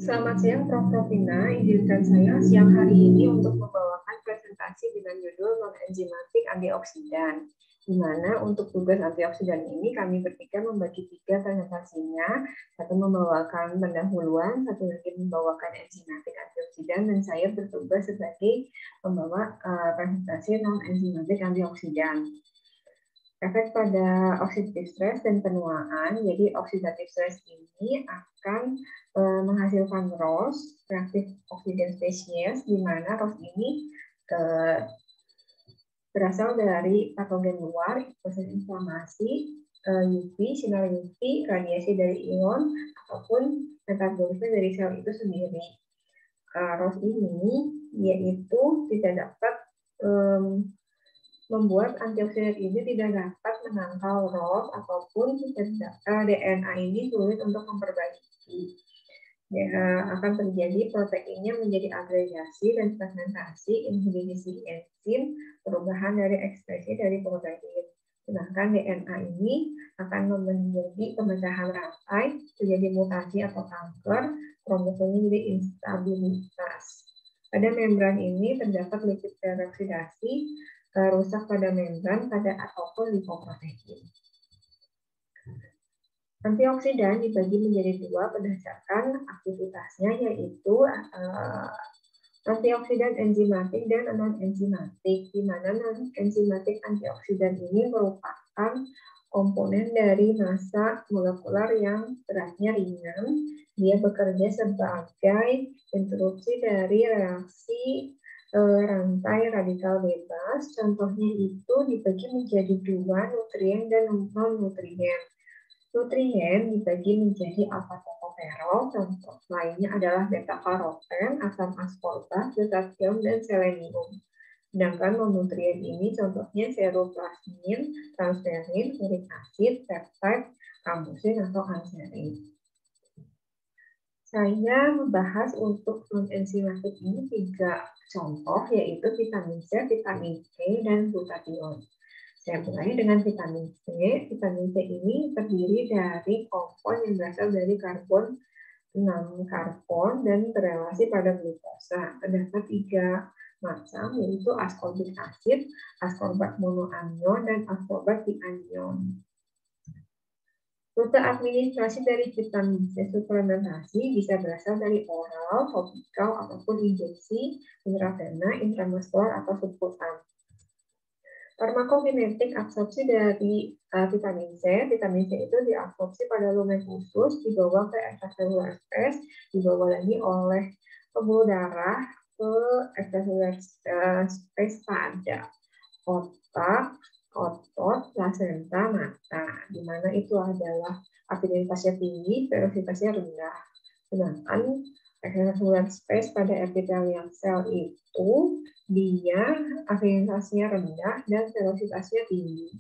Selamat siang, Prof. Rovina. Izinkan saya siang hari ini untuk membawakan presentasi dengan judul non-enzimatik antioksidan. Di mana untuk tugas antioksidan ini kami bertiga membagi 3 presentasinya. Satu membawakan pendahuluan, satu lagi membawakan enzimatik antioksidan, dan saya bertugas sebagai pembawa presentasi non-enzimatik antioksidan. Efek pada oxidative stress dan penuaan. Jadi oxidative stress ini akan menghasilkan ROS, reactive oxygen species, di mana ROS ini berasal dari patogen luar, proses inflamasi, UV, sinar UV, radiasi dari ion, ataupun metabolisme dari sel itu sendiri. ROS ini yaitu tidak dapat membuat antioksidan ini tidak dapat menangkal ROS ataupun DNA ini sulit untuk memperbaiki. Akan terjadi proteinnya menjadi agregasi dan fragmentasi, inhibisi enzim, perubahan dari ekspresi dari protein. Sedangkan DNA ini akan menjadi pemecahan rantai, terjadi mutasi atau kanker, kromosomnya jadi instabilitas. Pada membran ini terdapat lipid teroksidasi, rusak pada membran ataupun lipoprotein. Antioksidan dibagi menjadi 2 berdasarkan aktivitasnya, yaitu antioksidan enzimatik dan non-enzimatik, di mana non-enzimatik antioksidan ini merupakan komponen dari massa molekular yang beratnya ringan. Dia bekerja sebagai interupsi dari reaksi rantai radikal bebas. Contohnya itu dibagi menjadi 2, nutrien dan non-nutrien. Nutrien dibagi menjadi alfa-tokoferol, contoh lainnya adalah beta-karoten, asam askorbat, glutathione, dan selenium. Sedangkan non-nutrien ini contohnya seruplasmin, transferin, uric acid, peptide, cambusin, atau anserin. Saya membahas untuk non-enzimatik ini 3 contoh, yaitu vitamin C, vitamin E, dan glutathione. Saya mulai dengan vitamin C. Vitamin C ini terdiri dari kompon yang berasal dari karbon 6 karbon dan berelasi pada glukosa. Terdapat 3 macam, yaitu ascorbic acid, ascorbat monoanion, dan ascorbat dianion. Rute administrasi dari vitamin C suplementasi bisa berasal dari oral, topikal, ataupun injeksi, intravena, intramuskular, atau subkutan. Farmakokinetik absorpsi dari vitamin C. Vitamin C itu diabsorpsi pada lumen usus, dibawa ke extracellular space, dibawa lagi oleh pembuluh darah ke extracellular space pada otak, otot, plasenta, mata, di mana itu adalah afinitasnya tinggi, velocitasnya rendah. Sedangkan extracellular space pada epithelial cell itu dia afinitasnya rendah dan velocitasnya tinggi.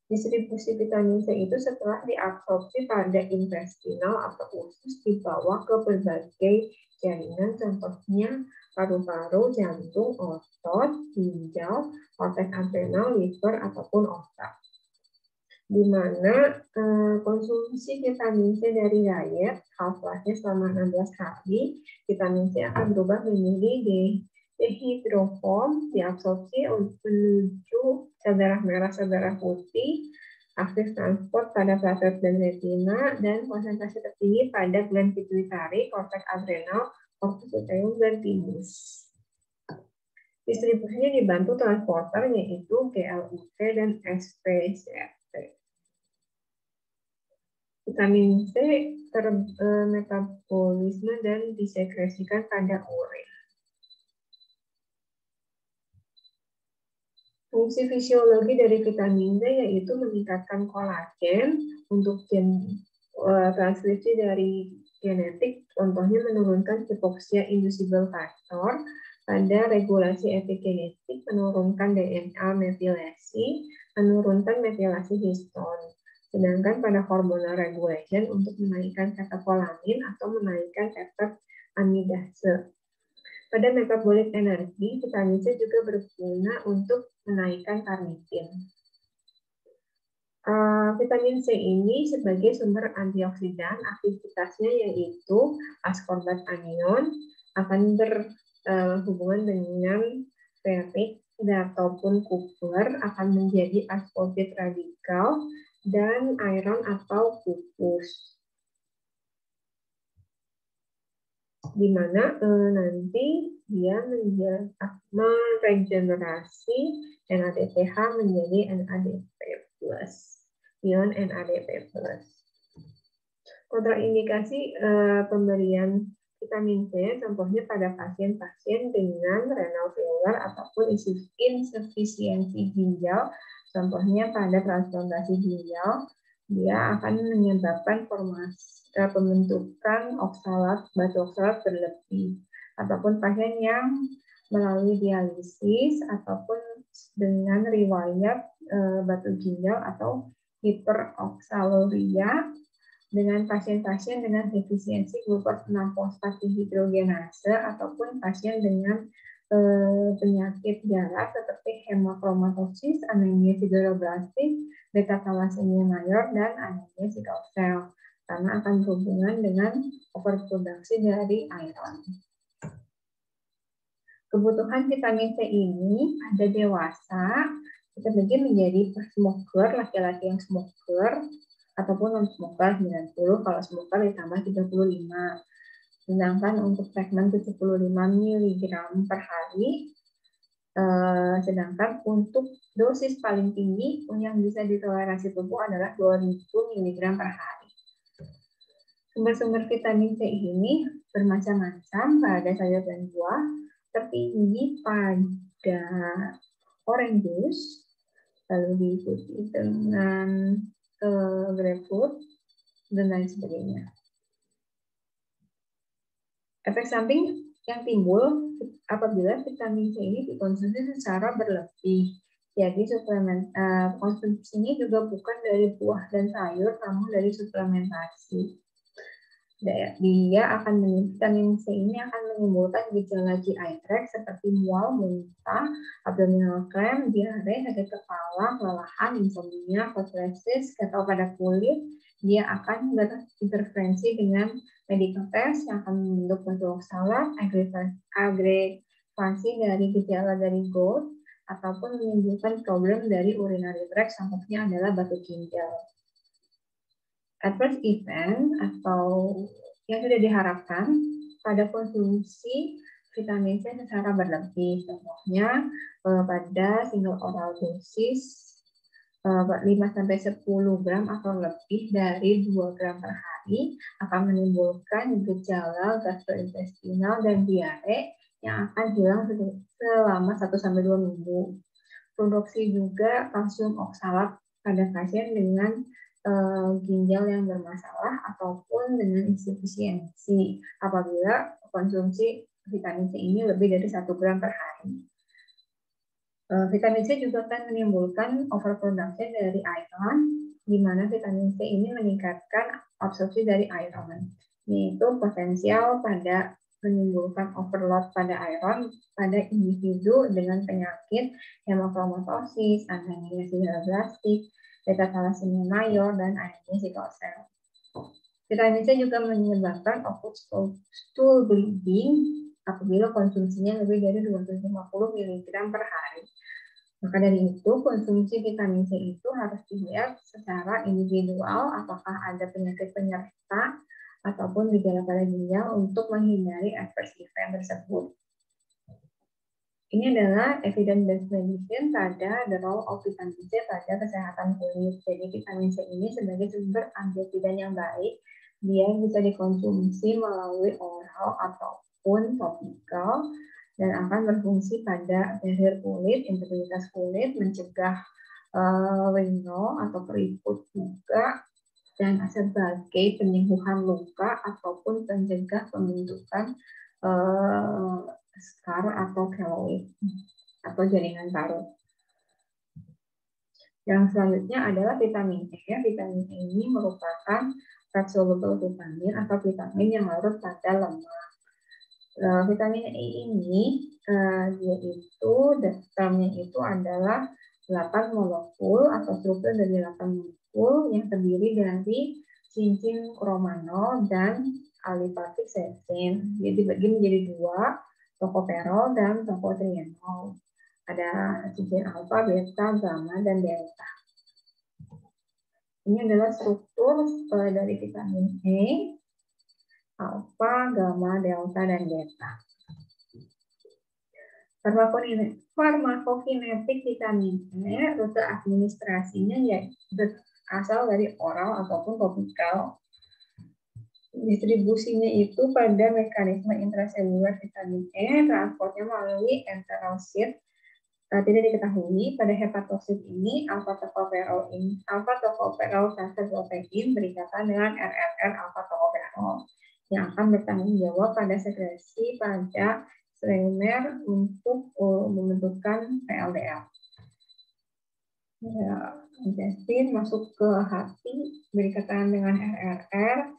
Distribusi vitamin C itu setelah diabsorpsi pada intestinal atau usus dibawa ke berbagai jaringan, contohnya paru-paru, jantung, otot, ginjal, korteks adrenal, liver, ataupun otak. Di mana konsumsi vitamin C dari diet, half-life-nya selama 16 hari, vitamin C akan berubah menjadi dehidroform, diabsorpsi menuju sel darah merah, sel darah putih, aktif transport pada platelet dan retina, dan konsentrasi tertinggi pada gland pituitari, korteks adrenal, corpus luteum, dan thymus. Distribusinya dibantu transporter yaitu GLUT dan SPCT. Vitamin C termetabolisme dan disekresikan pada urin. Fungsi fisiologi dari vitamin C yaitu meningkatkan kolagen untuk transkripsi dari genetik, contohnya menurunkan hipoksia inducible factor, pada regulasi epigenetik, menurunkan DNA methylasi, menurunkan metilasi histon. Sedangkan pada hormonal regulation untuk menaikkan katekolamin atau menaikkan efek amidase. Pada metabolic energi, vitamin C juga berguna untuk menaikkan karnitin. Vitamin C ini sebagai sumber antioksidan, aktivitasnya yaitu askorbat anion akan berhubungan dengan ferrik ataupun Cooper akan menjadi askorbat radikal dan iron atau pupus. Di mana nanti dia meregenerasi NADPH menjadi NADP+, ion NADP+. Kontraindikasi pemberian vitamin C contohnya pada pasien-pasien dengan renal failure ataupun insufisiensi ginjal, contohnya pada transplantasi ginjal, dia akan menyebabkan pembentukan oksalat, batu oksalat berlebih, ataupun pasien yang melalui dialisis ataupun dengan riwayat batu ginjal atau hiperoksaluria, dengan pasien-pasien dengan defisiensi glukos 6-fosfat dihidrogenase ataupun pasien dengan penyakit darah seperti hemakromatosis, anemia sideroblastik, beta thalassemia mayor, dan anemia sickle cell, karena akan berhubungan dengan overproduksi dari iron. Kebutuhan vitamin C ini pada dewasa kita bagi menjadi smoker, laki-laki yang smoker, ataupun non-smoker 90, kalau smoker ditambah 35. Sedangkan untuk segmen 75 mg per hari, sedangkan untuk dosis paling tinggi yang bisa ditoleransi tubuh adalah 2000 mg per hari. Sumber-sumber vitamin C ini bermacam-macam pada sayur dan buah, tertinggi pada orange juice, lalu diikuti dengan grapefruit, dan lain sebagainya. Efek samping yang timbul apabila vitamin C ini dikonsumsi secara berlebih. Jadi konsumsinya juga bukan dari buah dan sayur, namun dari suplementasi. Dia akan vitamin C ini akan menimbulkan gejala GI tract seperti mual, muntah, abdominal cramp, diare, sakit kepala, kelelahan, insomnia, fibrosis, gatal pada kulit. Dia akan berinterferensi dengan medical test yang akan membentuk batu oksalat, agregasi dari gejala dari GORD, ataupun menimbulkan problem dari urinary tract, contohnya adalah batu ginjal. Adverse event atau yang tidak diharapkan pada konsumsi vitamin C secara berlebih, contohnya pada single oral dosis 5-10 gram atau lebih dari 2 gram per hari akan menimbulkan gejala gastrointestinal dan diare yang akan hilang selama 1-2 minggu. Produksi juga kalsium oksalat pada pasien dengan ginjal yang bermasalah ataupun dengan insufisiensi apabila konsumsi vitamin C ini lebih dari 1 gram per hari. Vitamin C juga akan menimbulkan overproduction dari iron, di mana vitamin C ini meningkatkan absorpsi dari iron, yaitu potensial pada menimbulkan overload pada iron pada individu dengan penyakit hemakromatosis, anemia sideroblastik, beta thalassemia mayor, dan anemia sickle cell. Vitamin C juga menyebabkan acute stool bleeding apabila konsumsinya lebih dari 250 mg per hari. Maka dari itu, konsumsi vitamin C itu harus dilihat secara individual, apakah ada penyakit penyerta ataupun gejala pada ginjal untuk menghindari adverse event tersebut. Ini adalah evidence-based medicine pada the role of vitamin C pada kesehatan kulit. Jadi vitamin C ini sebagai sumber antioksidan yang baik, dia bisa dikonsumsi melalui oral ataupun topikal dan akan berfungsi pada barrier kulit, integritas kulit, mencegah wrinkle atau keriput juga, dan sebagai penyembuhan luka ataupun pencegah pembentukan scar atau keloid atau jaringan paru. Yang selanjutnya adalah vitamin E. Vitamin E ini merupakan fat soluble vitamin atau vitamin yang larut pada lemak. Vitamin E ini dia itu termnya itu adalah 8 molekul atau struktur dari 8 molekul yang terdiri dari cincin kromanol dan alifatik sesin. Jadi dibagi menjadi 2, tokoferol dan tokotrienol. Ada cincin alfa, beta, gamma, dan delta. Ini adalah struktur dari vitamin E, alfa, gamma, delta, dan beta. Farmakokinetik vitamin E, rute administrasinya berasal dari oral ataupun topikal. Distribusinya itu pada mekanisme intraseluler vitamin E, transportnya melalui enterosit tidak diketahui. Pada hepatosit ini alfa tokoferol transfer protein berikatan dengan RRR alfa tokoferol yang akan bertanggung jawab pada sekresi pada selimer untuk membentukkan PLDL. Ya, intestin masuk ke hati berikatan dengan RRR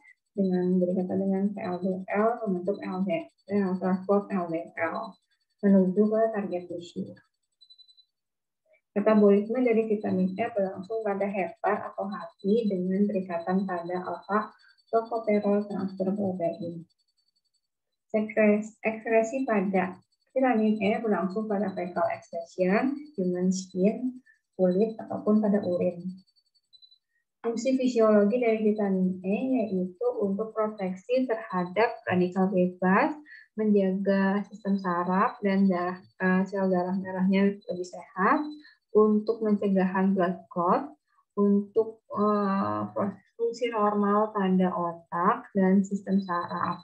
berikatan dengan PLDL membentuk LDL, transport LDL menuju ke target tisu. Metabolisme dari vitamin E berlangsung pada hepat atau hati dengan berikatan pada alfa tokoferol transfer protein. Ekskresi pada vitamin E berlangsung pada fecal excretion, human skin, kulit, ataupun pada urin. Fungsi fisiologi dari vitamin E yaitu untuk proteksi terhadap radikal bebas, menjaga sistem saraf dan sel darah merahnya lebih sehat, untuk pencegahan blood clot, untuk fungsi normal pada otak dan sistem saraf.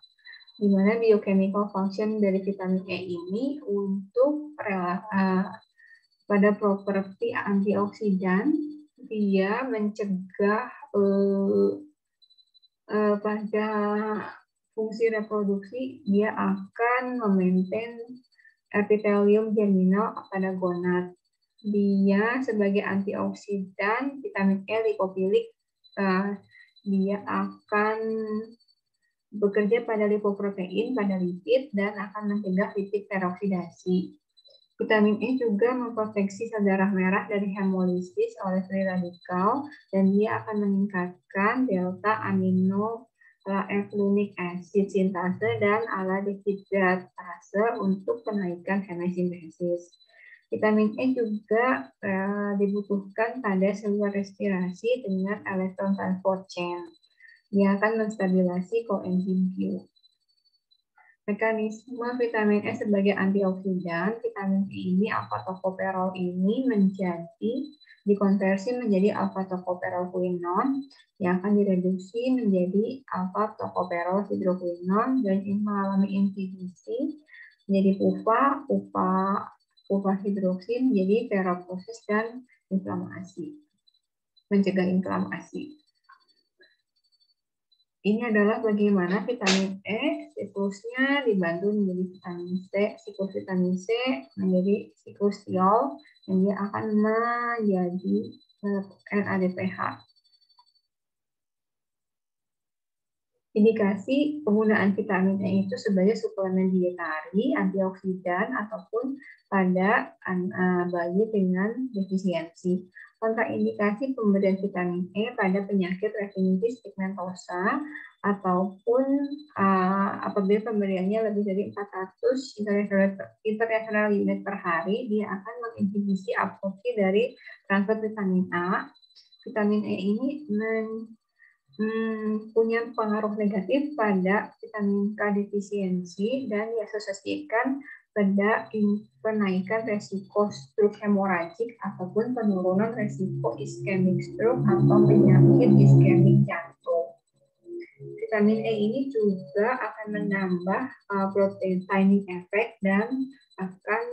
Di mana biochemical function dari vitamin E ini untuk pada properti antioksidan, dia mencegah pada fungsi reproduksi, dia akan memaintain epitelium germinal pada gonad. Dia sebagai antioksidan vitamin E lipofilik, dia akan bekerja pada lipoprotein, pada lipid, dan akan mencegah lipid teroksidasi. Vitamin E juga memproteksi sel darah merah dari hemolisis oleh free radikal, dan dia akan meningkatkan delta amino eflunic acid sintase dan aldehidratase untuk penaikan hemisintesis. Vitamin E juga dibutuhkan pada seluruh respirasi dengan elektron transport chain. Dia akan menstabilasi koenzim Q. Mekanisme vitamin E sebagai antioksidan, vitamin E ini alfa tokoferol ini dikonversi menjadi alfa tokoferol quinon yang akan direduksi menjadi alfa tokoferol hidroquinon dan mengalami inhibisi menjadi PUFA hidroksin menjadi ferroproses dan inflamasi, mencegah inflamasi. Ini adalah bagaimana vitamin E siklusnya dibantu menjadi vitamin C, siklus vitamin C menjadi siklus tiol, dan dia akan menjadi NADPH. Indikasi penggunaan vitamin E itu sebagai suplemen dietari, antioksidan, ataupun pada bayi dengan defisiensi. Kontraindikasi pemberian vitamin E pada penyakit retinitis pigmentosa ataupun apabila pemberiannya lebih dari 400 international unit per hari, dia akan menginhibisi absorpsi dari transfer vitamin A. Vitamin E ini punya pengaruh negatif pada vitamin K defisiensi dan diasosiasikan pada penaikan resiko stroke hemoragik ataupun penurunan resiko iskemik stroke atau penyakit iskemik jantung. Vitamin E ini juga akan menambah protein timing effect dan akan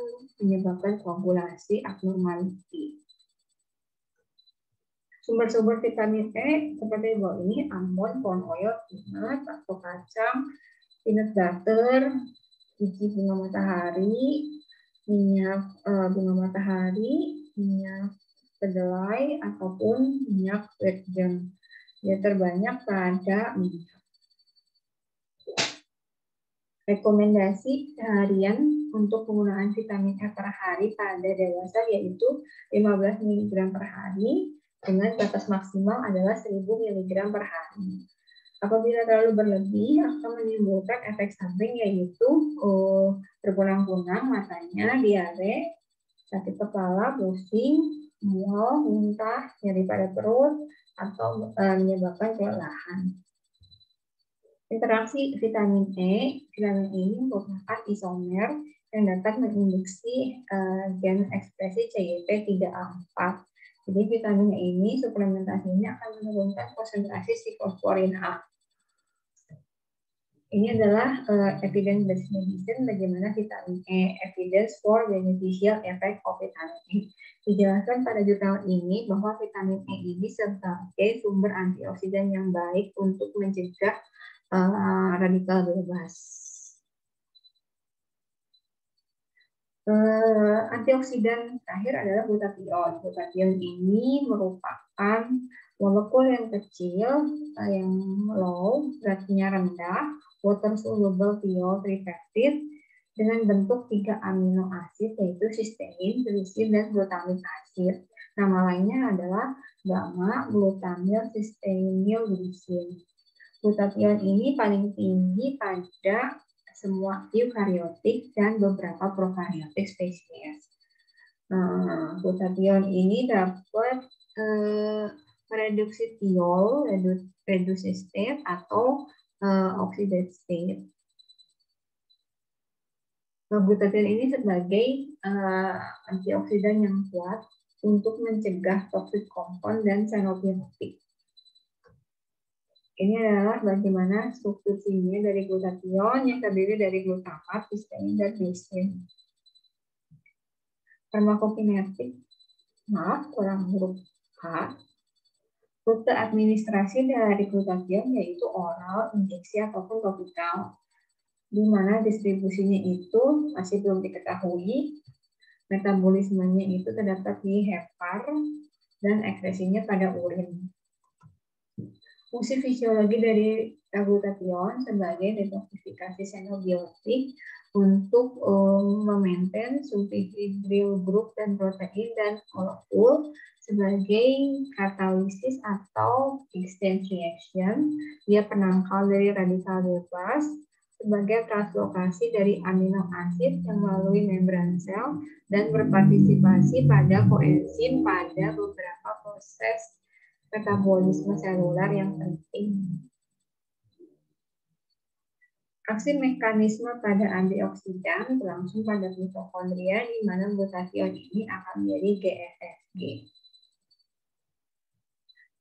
menyebabkan koagulasi abnormality. Sumber-sumber vitamin E seperti di bawah ini: almond, corn oil, peanut, atau kacang, peanut butter, biji bunga matahari, minyak bunga matahari, minyak kedelai, ataupun minyak virgin. Dia terbanyak pada minyak. Rekomendasi seharian untuk penggunaan vitamin E per hari pada dewasa yaitu 15 mg per hari dengan batas maksimal adalah 1000 mg per hari. Apabila terlalu berlebih akan menimbulkan efek samping yaitu berkunang-kunang matanya, diare, sakit kepala, pusing, mual, muntah, nyeri pada perut, atau menyebabkan kelelahan. Interaksi vitamin E ini merupakan isomer yang dapat menginduksi gen ekspresi CYP3A4. Jadi vitamin E ini suplementasinya akan menurunkan konsentrasi siklosporin A. Ini adalah evidence-based medicine bagaimana vitamin E, evidence for beneficial effect of vitamin E. Dijelaskan pada jurnal ini bahwa vitamin E ini sebagai sumber antioksidan yang baik untuk mencegah radikal bebas. Antioksidan terakhir adalah glutathione. Glutathione ini merupakan molekul yang kecil, yang low, beratnya rendah, water soluble thiol tripeptide dengan bentuk 3 amino asid yaitu cysteine, glycine, dan glutamic acid. Nama lainnya adalah gamma glutamyl cysteinyl glycine. Glutathione ini paling tinggi pada semua eukariotik dan beberapa prokariotik spesies. Glutathione ini dapat mereduksi thiol, reduce state atau oxidate state. Glutathione ini sebagai antioksidan yang kuat untuk mencegah toxic compound dan xenobiotik. Ini adalah bagaimana struktur kimia dari glutathione yang terdiri dari glutamat, cysteine, dan glycine. Farmakokinetik, kurang huruf H. Rute administrasi dari glutathione yaitu oral, injeksi, ataupun topikal. Di mana distribusinya itu masih belum diketahui. Metabolismenya itu terdapat di hepar dan ekspresinya pada urin. Fungsi fisiologi dari glutathione sebagai detoksifikasi xenobiotik untuk memaintain sulfhydryl group dan protein dan molekul sebagai katalisis atau exchange reaction. Dia penangkal dari radikal bebas sebagai translokasi dari amino asid yang melalui membran sel dan berpartisipasi pada koenzim pada beberapa proses metabolisme seluler yang penting. Aksi mekanisme pada antioksidan berlangsung pada mitokondria di mana glutathione ini akan menjadi GFSG.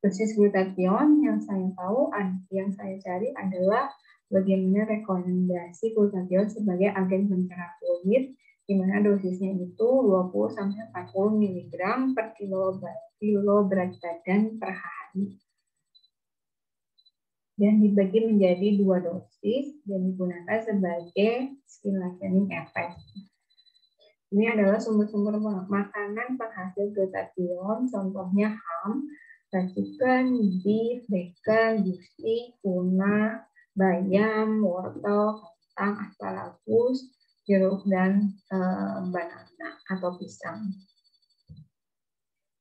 Dosis glutathione yang saya tahu, yang saya cari adalah bagaimana rekomendasi glutathione sebagai agen pencerah kulit, di mana dosisnya itu 20-40 mg per kilo berat badan per hari. Dan dibagi menjadi 2 dosis dan digunakan sebagai skin lightening effect. Ini adalah sumber-sumber makanan penghasil glutathione, contohnya ham, chicken, beef, bacon, juicy, tuna, bayam, wortel, kentang, asparagus, jeruk, dan banana atau pisang.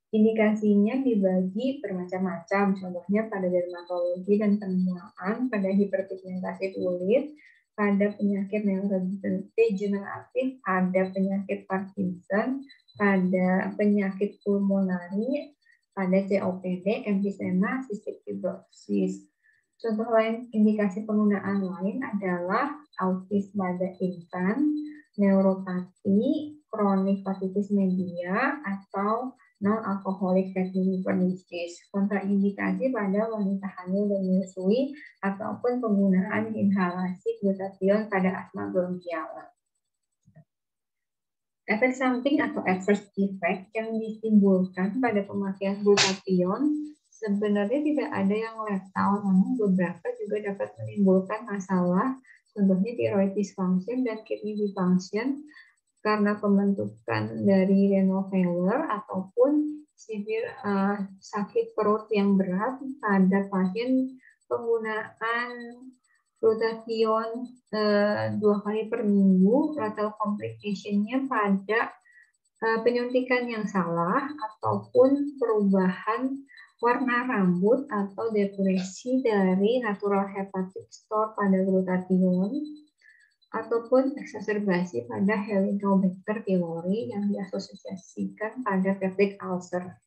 Indikasinya dibagi bermacam-macam, contohnya pada dermatologi dan penuaan, pada hiperpigmentasi kulit, pada penyakit neurodegeneratif, ada penyakit Parkinson, pada penyakit pulmonari, pada COPD, emfisema, cystic fibrosis. Contoh lain indikasi penggunaan lain adalah autisme pada infant, neuropati, kronik hepatitis media, atau non-alcoholic fatty liver disease. Kontraindikasi pada wanita hamil dan menyusui ataupun penggunaan inhalasi glutathione pada asma bronkial. Efek samping atau adverse effect yang ditimbulkan pada pemakaian glutathione sebenarnya tidak ada yang letal, namun beberapa juga dapat menimbulkan masalah, contohnya thyroid dysfunction dan kidney dysfunction karena pembentukan dari renal failure ataupun severe sakit perut yang berat pada pasien penggunaan Glutathione 2 kali per minggu, lethal complication-nya pada penyuntikan yang salah ataupun perubahan warna rambut atau depresi dari natural hepatic store pada glutathione ataupun eksaserbasi pada Helicobacter pylori yang diasosiasikan pada peptic ulcer.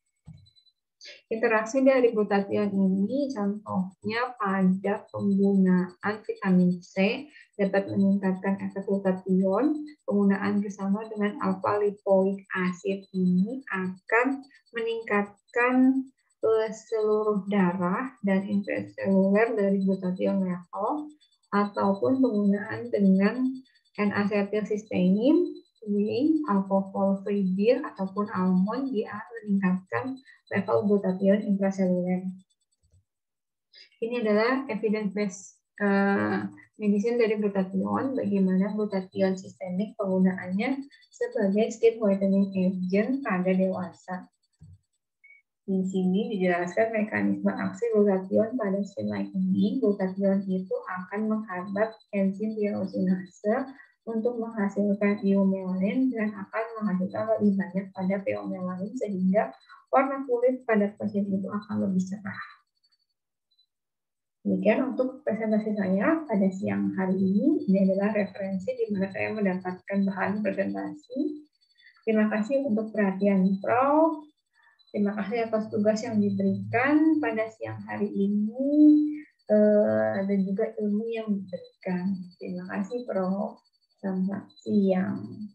Interaksi dari glutathione ini contohnya pada penggunaan vitamin C dapat meningkatkan efek glutathione. Penggunaan bersama dengan alpha lipoic acid ini akan meningkatkan seluruh darah dan intraseluler dari glutathione level, ataupun penggunaan dengan N-acetylcysteine, whey, alkohol free beer ataupun almond dia meningkatkan level glutathione intraseluler. Ini adalah evidence based medicine dari glutathione, bagaimana glutathione sistemik penggunaannya sebagai skin whitening agent pada dewasa. Di sini dijelaskan mekanisme aksi glutathione pada skin whitening. Glutathione itu akan menghambat enzim tyrosinase untuk menghasilkan eumelanin dan akan menghasilkan lebih banyak pada pheomelanin sehingga warna kulit pada pasien itu akan lebih cerah. Demikian untuk presentasi saya pada siang hari ini. Ini adalah referensi di mana saya mendapatkan bahan presentasi. Terima kasih untuk perhatian Prof. Terima kasih atas tugas yang diberikan pada siang hari ini dan juga ilmu yang diberikan. Terima kasih Prof. Selamat siang.